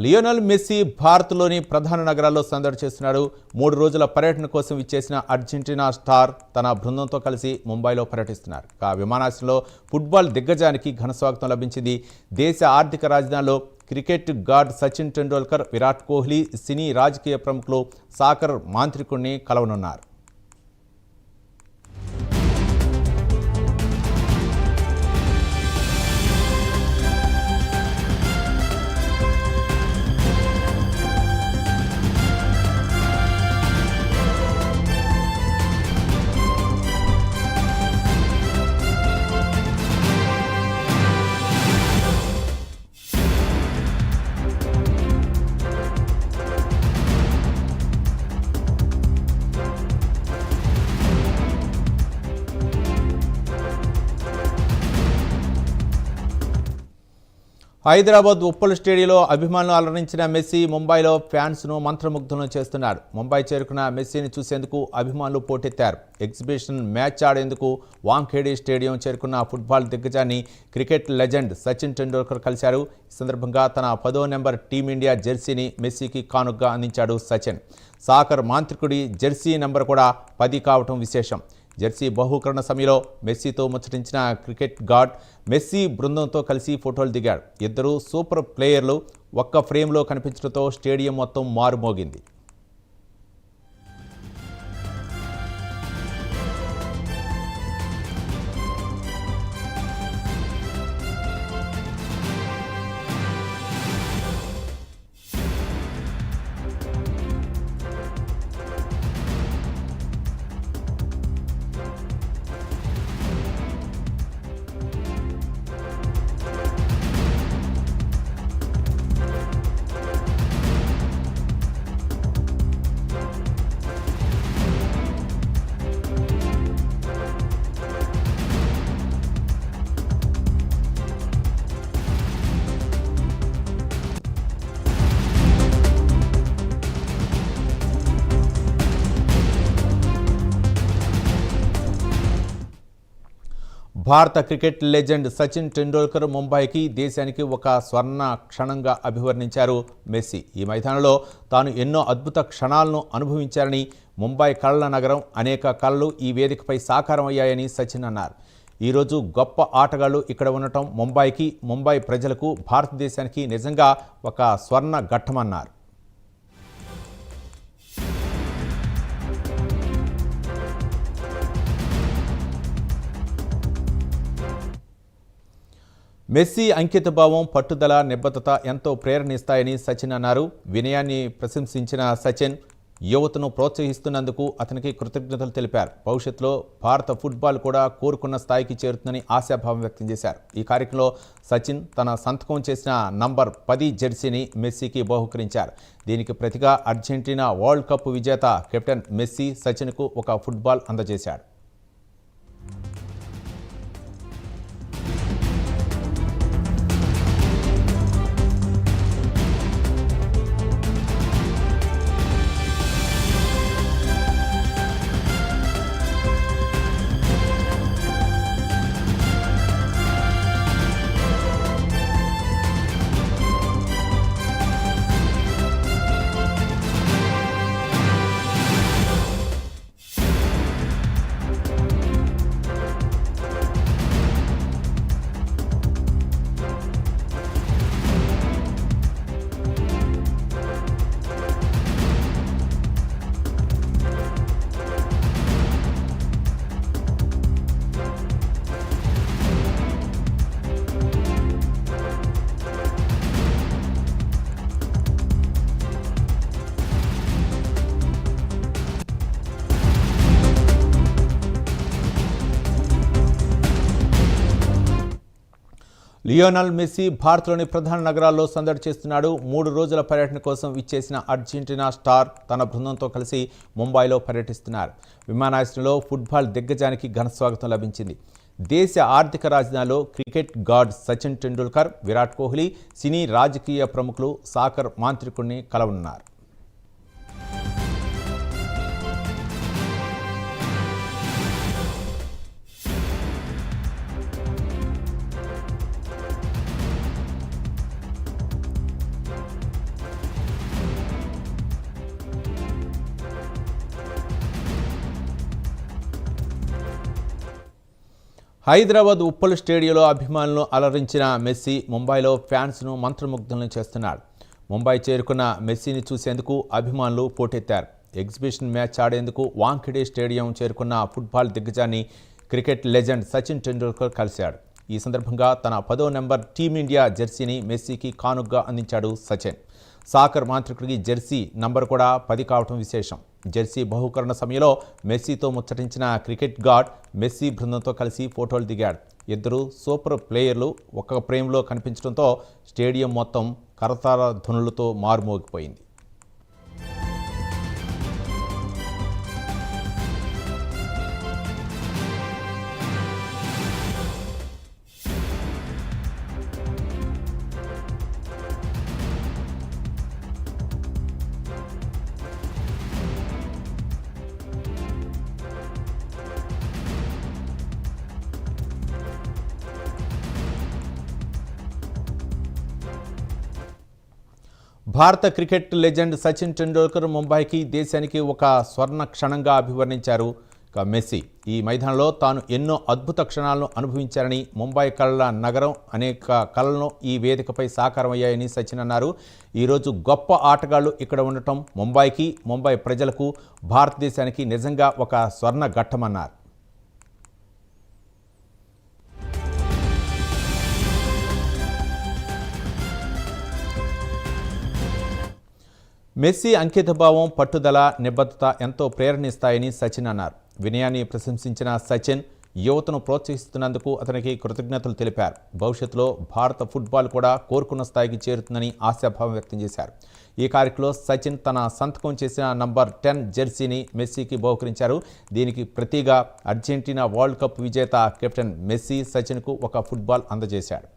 Lionel Messi భారత్లోని ప్రధాన నగరాల్లో సందడి చేస్తున్నాడు. 3 రోజుల పర్యటన కోసం విచ్చేసిన అర్జెంటీనా స్టార్ తన బృందంతో కలిసి ముంబైలో పర్యటిస్తున్నారు. విమానాశ్రయంలో ఫుట్బాల్ దిగ్గజానికి ఘనస్వాగతం లభించింది. దేశ ఆర్థిక రాజధానిలో క్రికెట్ గాడ్ సచిన్ టెండూల్కర్, విరాట్ కోహ్లీ, సినీ రాజకీయ ప్రముఖులు, సాకర్ మాంత్రికుడిని కలవనున్నారు. హైదరాబాద్ ఉప్పల్ స్టేడియంలో అభిమానులు అలరించిన మెస్సీ ముంబైలో ఫ్యాన్స్ను మంత్రముగ్ధులను చేస్తున్నాడు. ముంబై చేరుకున్న మెస్సీని చూసేందుకు అభిమానులు పోటెత్తారు. ఎగ్జిబిషన్ మ్యాచ్ ఆడేందుకు వాంఖేడే స్టేడియం చేరుకున్న ఫుట్బాల్ దిగ్గజాన్ని క్రికెట్ లెజెండ్ సచిన్ టెండూల్కర్ కలిశారు. ఈ సందర్భంగా తన 10వ నెంబర్ టీమిండియా జెర్సీని మెస్సీకి కానుకగా అందించాడు సచిన్. సాకర్ మాంత్రికుడి జెర్సీ నెంబర్ కూడా 10 కావటం విశేషం. జెర్సీ బహుకరణ సమయంలో మెస్సీతో ముచ్చటించిన క్రికెట్ గాడ్ మెస్సీ బృందంతో కలిసి ఫోటోలు దిగాడు. ఇద్దరు సూపర్ ప్లేయర్లు ఒక్క ఫ్రేమ్లో కనిపించడంతో స్టేడియం మొత్తం మారుమోగింది. భారత క్రికెట్ లెజెండ్ సచిన్ టెండూల్కర్ ముంబైకి, దేశానికి ఒక స్వర్ణ క్షణంగా అభివర్ణించారు మెస్సీ. ఈ మైదానంలో తాను ఎన్నో అద్భుత క్షణాలను అనుభవించారని, ముంబై కళల నగరం, అనేక కళలు ఈ వేదికపై సాకారం అయ్యాయని సచిన్ అన్నారు. ఈరోజు గొప్ప ఆటగాళ్లు ఇక్కడ ఉండటం ముంబైకి, ముంబై ప్రజలకు, భారతదేశానికి నిజంగా ఒక స్వర్ణ ఘట్టమన్నారు. మెస్సీ అంకితభావం, పట్టుదల, నిబద్ధత ఎంతో ప్రేరణిస్తాయని సచిన్ అన్నారు. వినయాన్ని ప్రశంసించిన సచిన్ యువతను ప్రోత్సహిస్తున్నందుకు అతనికి కృతజ్ఞతలు తెలిపారు. భవిష్యత్తులో భారత ఫుట్బాల్ కూడా కోరుకున్న స్థాయికి చేరుతుందని ఆశాభావం వ్యక్తం చేశారు. ఈ కార్యక్రమంలో సచిన్ తన సంతకం చేసిన నంబర్ 10 జెర్సీని మెస్సీకి బహుకరించారు. దీనికి ప్రతిగా అర్జెంటీనా వరల్డ్ కప్ విజేత కెప్టెన్ మెస్సీ సచిన్కు ఒక ఫుట్బాల్ అందజేశాడు. లియోనెల్ మెస్సీ భారత్లోని ప్రధాన నగరాల్లో సందడి చేస్తున్నాడు. 3 రోజుల పర్యటన కోసం విచ్చేసిన అర్జెంటీనా స్టార్ తన బృందంతో కలిసి ముంబైలో పర్యటిస్తున్నారు. విమానాశ్రయంలో ఫుట్బాల్ దిగ్గజానికి ఘనస్వాగతం లభించింది. దేశ ఆర్థిక రాజధానిలో క్రికెట్ గాడ్ సచిన్ టెండూల్కర్, విరాట్ కోహ్లీ, సినీ రాజకీయ ప్రముఖులు, సాకర్ మాంత్రికుడిని కలవనున్నారు. హైదరాబాద్ ఉప్పల్ స్టేడియంలో అభిమానులను అలరించిన మెస్సీ ముంబైలో ఫ్యాన్స్ను మంత్రముగ్ధులను చేస్తున్నాడు. ముంబై చేరుకున్న మెస్సీని చూసేందుకు అభిమానులు పోటెత్తారు. ఎగ్జిబిషన్ మ్యాచ్ ఆడేందుకు వాంఖేడే స్టేడియం చేరుకున్న ఫుట్బాల్ దిగ్గజాన్ని క్రికెట్ లెజెండ్ సచిన్ టెండూల్కర్ కలిశాడు. ఈ సందర్భంగా తన 10వ నెంబర్ టీమిండియా జెర్సీని మెస్సీకి కానుగ్గా అందించాడు సచిన్. సాకర్ మాంత్రికుడికి జెర్సీ నంబర్ కూడా 10 కావటం విశేషం. జెర్సీ బహుకరణ సమయంలో మెస్సీతో ముచ్చటించిన క్రికెట్ గాడ్ మెస్సీ బృందంతో కలిసి ఫోటోలు దిగాడు. ఇద్దరు సూపర్ ప్లేయర్లు ఒక ఫ్రేమ్లో కనిపించడంతో స్టేడియం మొత్తం కరతాళ ధ్వనులతో మారుమోగిపోయింది. భారత క్రికెట్ లెజెండ్ సచిన్ టెండూల్కర్ ముంబైకి దేశానికి ఒక స్వర్ణ క్షణంగా అభివర్ణించారు మెస్సీ. ఈ మైదానంలో తాను ఎన్నో అద్భుత క్షణాలను అనుభవించారని, ముంబై కళల నగరం అనేక కళలను ఈ వేదికపై సాకారమయ్యాయని సచిన్ అన్నారు. ఈరోజు గొప్ప ఆటగాళ్లు ఇక్కడ ఉండటం ముంబైకి, ముంబై ప్రజలకు, భారతదేశానికి నిజంగా ఒక స్వర్ణ ఘట్టమన్నారు. మెస్సీ అంకితభావం, పట్టుదల, నిబద్ధత ఎంతో ప్రేరణిస్తాయని సచిన్ అన్నారు. వినయాన్ని ప్రశంసించిన సచిన్ యువతను ప్రోత్సహిస్తున్నందుకు అతనికి కృతజ్ఞతలు తెలిపారు. భవిష్యత్తులో భారత ఫుట్బాల్ కూడా కోరుకున్న స్థాయికి చేరుతుందని ఆశాభావం వ్యక్తం చేశారు. ఈ కార్యక్రమంలో సచిన్ తన సంతకం చేసిన నంబర్ 10 జెర్సీని మెస్సీకి బహుకరించారు. దీనికి ప్రతిగా అర్జెంటీనా వరల్డ్ కప్ విజేత కెప్టెన్ మెస్సీ సచిన్కు ఒక ఫుట్బాల్ అందజేశాడు.